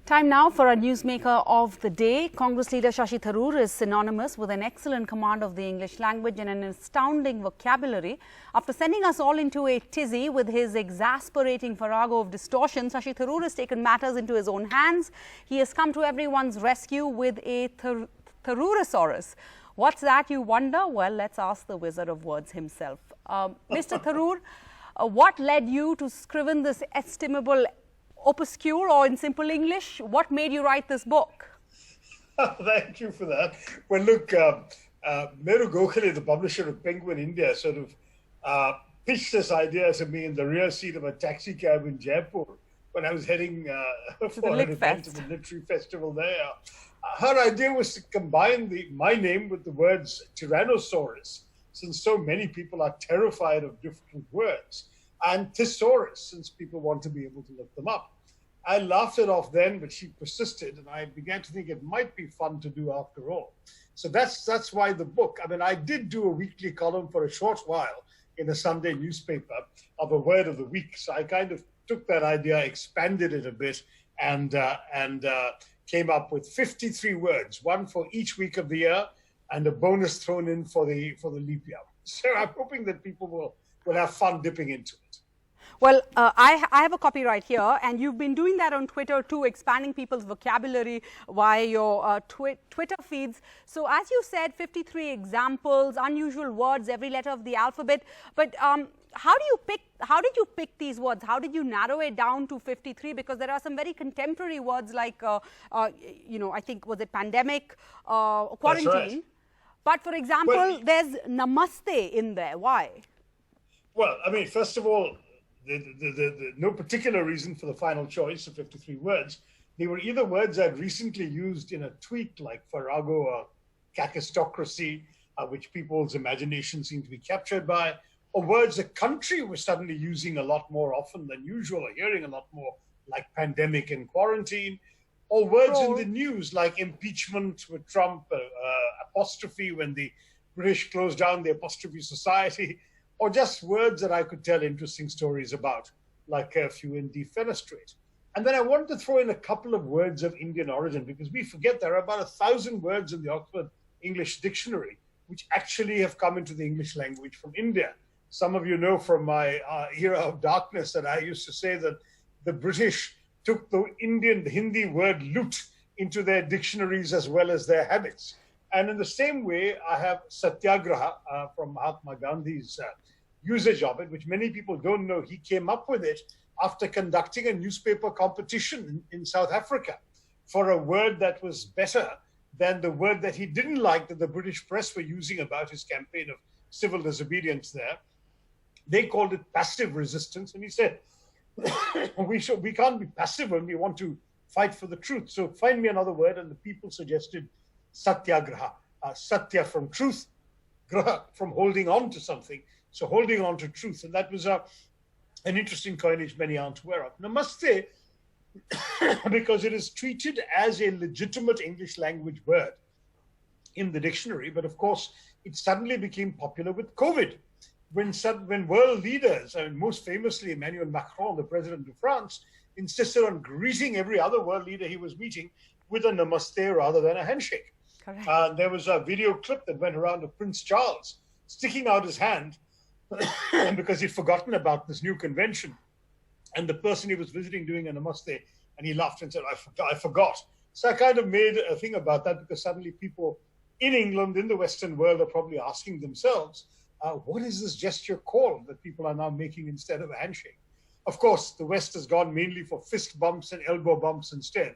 Time now for our newsmaker of the day. Congress leader Shashi Tharoor is synonymous with an excellent command of the English language and an astounding vocabulary. After sending us all into a tizzy with his exasperating farrago of distortion, Shashi Tharoor has taken matters into his own hands. He has come to everyone's rescue with a Tharoorasaurus. What's that, you wonder? Well, let's ask the Wizard of Words himself. Mr. Tharoor, what led you to scriven this estimable opuscule, or in simple English, what made you write this book? Thank you for that. Well, look, Meru Gokhale, the publisher of Penguin India, sort of pitched this idea to me in the rear seat of a taxi cab in Jaipur when I was heading for an event at the literary festival there. Her idea was to combine my name with the words Tyrannosaurus, since so many people are terrified of different words, and Thesaurus, since people want to be able to look them up. I laughed it off then, but she persisted, and I began to think it might be fun to do after all. So that's why the book. I mean, I did do a weekly column for a short while in a Sunday newspaper of a word of the week. So I kind of took that idea, expanded it a bit, and came up with 53 words, one for each week of the year, and a bonus thrown in for the leap year. So I'm hoping that people will have fun dipping into it. Well, I have a copy right here, and you've been doing that on Twitter too, expanding people's vocabulary via your Twitter feeds. So as you said, 53 examples, unusual words, every letter of the alphabet. But how did you pick these words? How did you narrow it down to 53? Because there are some very contemporary words like, I think, was it pandemic, quarantine? That's right. But for example, there's namaste in there. Why? Well, I mean, first of all, no particular reason for the final choice of 53 words. They were either words I'd recently used in a tweet like farrago or kakistocracy, which people's imagination seemed to be captured by, or words the country was suddenly using a lot more often than usual, or hearing a lot more, like pandemic and quarantine, or words in the news like impeachment with Trump, apostrophe when the British closed down the apostrophe society, or just words that I could tell interesting stories about, like curfew and defenestrate. And then I wanted to throw in a couple of words of Indian origin, because we forget there are about 1,000 words in the Oxford English Dictionary which actually have come into the English language from India. Some of you know from my era of darkness that I used to say that the British took the Hindi word loot into their dictionaries as well as their habits. And in the same way, I have satyagraha from Mahatma Gandhi's usage of it, which many people don't know. He came up with it after conducting a newspaper competition in South Africa for a word that was better than the word that he didn't like that the British press were using about his campaign of civil disobedience there. They called it passive resistance. And he said, we can't be passive when we want to fight for the truth. So find me another word. And the people suggested satyagraha, satya from truth, graha from holding on to something. So holding on to truth. And that was an interesting coinage many aren't aware of. Namaste, because it is treated as a legitimate English language word in the dictionary. But of course, it suddenly became popular with COVID. When world leaders, I mean, most famously Emmanuel Macron, the president of France, insisted on greeting every other world leader he was meeting with a namaste rather than a handshake. There was a video clip that went around of Prince Charles sticking out his hand because he'd forgotten about this new convention. And the person he was visiting doing a namaste, and he laughed and said, I forgot. So I kind of made a thing about that, because suddenly people in England, in the Western world, are probably asking themselves, what is this gesture called that people are now making instead of a handshake? Of course, the West has gone mainly for fist bumps and elbow bumps instead.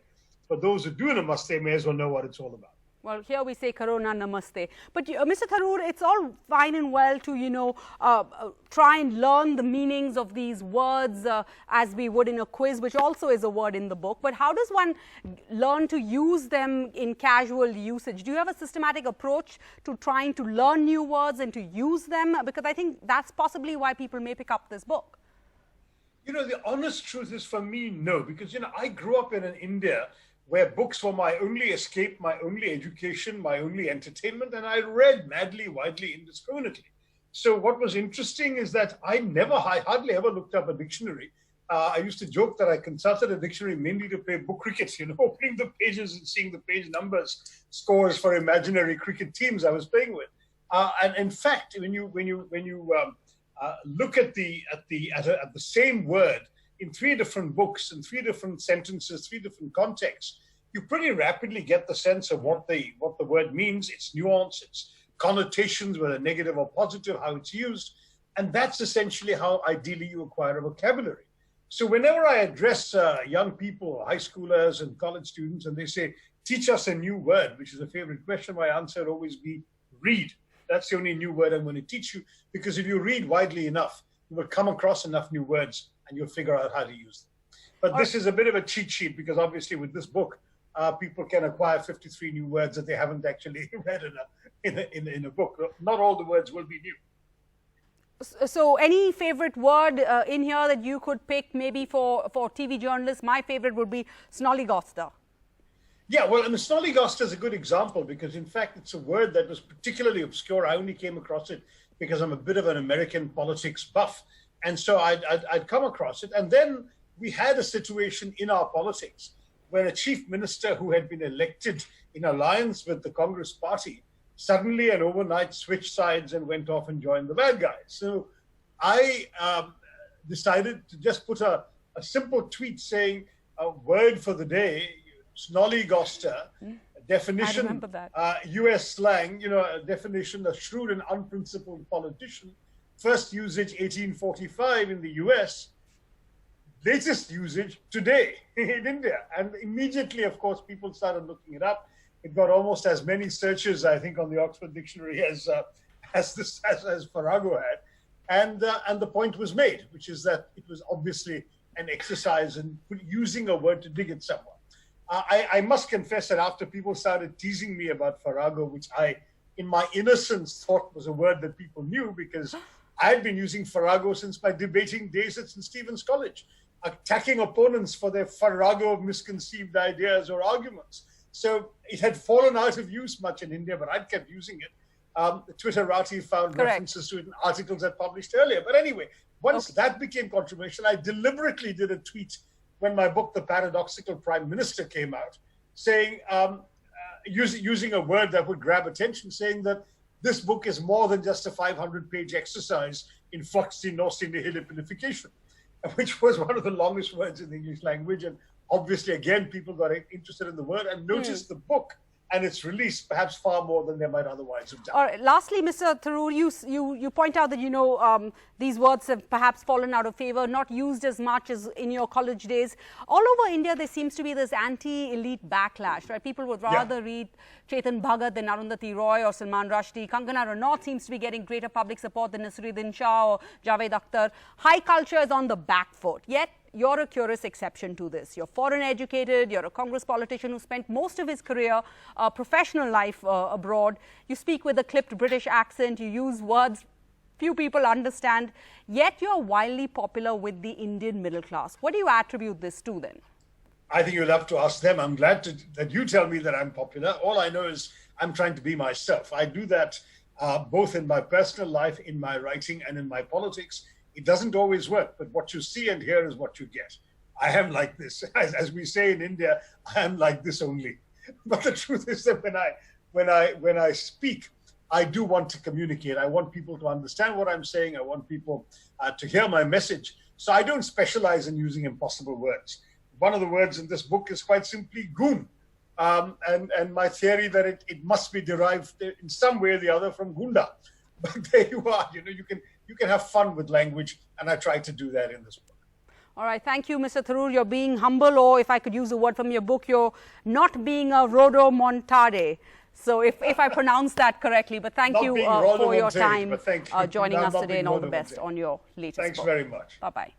But those who do namaste may as well know what it's all about. Well, here we say Corona Namaste. But Mr. Tharoor, it's all fine and well to, try and learn the meanings of these words as we would in a quiz, which also is a word in the book. But how does one learn to use them in casual usage? Do you have a systematic approach to trying to learn new words and to use them? Because I think that's possibly why people may pick up this book. The honest truth is, for me, no. Because, I grew up in an India where books were my only escape, my only education, my only entertainment, and I read madly, widely, indiscriminately. So what was interesting is that I hardly ever looked up a dictionary. I used to joke that I consulted a dictionary mainly to play book cricket, opening the pages and seeing the page numbers, scores for imaginary cricket teams I was playing with. And in fact, when you look at the same word in three different books, in three different sentences, three different contexts, you pretty rapidly get the sense of what the word means, its nuance, its connotations, whether negative or positive, how it's used. And that's essentially how ideally you acquire a vocabulary. So whenever I address young people, high schoolers and college students, and they say, teach us a new word, which is a favorite question, my answer would always be read. That's the only new word I'm going to teach you, because if you read widely enough, you will come across enough new words and you'll figure out how to use them. But this is a bit of a cheat sheet, because obviously with this book, people can acquire 53 new words that they haven't actually read in a book. Not all the words will be new. So any favorite word in here that you could pick maybe for TV journalists? My favorite would be snollygoster. Yeah, well, and snollygoster is a good example, because in fact it's a word that was particularly obscure. I only came across it because I'm a bit of an American politics buff. And so I'd come across it. And then we had a situation in our politics where a chief minister who had been elected in alliance with the Congress party suddenly and overnight switched sides and went off and joined the bad guys. So I decided to just put a simple tweet saying a word for the day, snollygoster, definition, I remember that. US slang, a definition, a shrewd and unprincipled politician, first usage 1845 in the US, latest usage today in India. And immediately, of course, people started looking it up. It got almost as many searches, I think, on the Oxford Dictionary as Farrago had. And the point was made, which is that it was obviously an exercise in using a word to dig at someone. I must confess that after people started teasing me about Farrago, which I, in my innocence, thought was a word that people knew, because I had been using Farrago since my debating days at St. Stephen's College, attacking opponents for their Farrago misconceived ideas or arguments. So it had fallen out of use much in India, but I'd kept using it. The Twitterati found references to it in articles I published earlier. But anyway, once that became controversial, I deliberately did a tweet when my book, The Paradoxical Prime Minister, came out, saying, using a word that would grab attention, saying that this book is more than just a 500-page exercise in fluxi nosti nihilipilification, which was one of the longest words in the English language. And obviously, again, people got interested in the word and noticed the book and its release perhaps far more than they might otherwise have done. All right. Lastly, Mr. Tharoor, you point out that, these words have perhaps fallen out of favor, not used as much as in your college days. All over India, there seems to be this anti-elite backlash, right? People would rather read Chetan Bhagat than Arundhati Roy or Salman Rushdie. Kangana Ranaut seems to be getting greater public support than Naseeruddin Shah or Javed Akhtar. High culture is on the back foot. Yet, you're a curious exception to this. You're foreign educated, you're a Congress politician who spent most of his career, professional life abroad. You speak with a clipped British accent, you use words few people understand, yet you're wildly popular with the Indian middle class. What do you attribute this to then? I think you'll have to ask them. I'm glad that you tell me that I'm popular. All I know is I'm trying to be myself. I do that both in my personal life, in my writing, and in my politics. It doesn't always work, but what you see and hear is what you get. I am like this. As we say in India, I am like this only. But the truth is that when I speak, I do want to communicate. I want people to understand what I'm saying. I want people to hear my message. So I don't specialize in using impossible words. One of the words in this book is quite simply goon. And my theory that it must be derived in some way or the other from gunda. But there you are. You can have fun with language, and I try to do that in this book. All right. Thank you, Mr. Tharoor. You're being humble, or if I could use a word from your book, you're not being a rodomontade. So if I pronounce that correctly, but thank you for your time joining us today, and all the best on your latest book. Thanks very much. Bye-bye.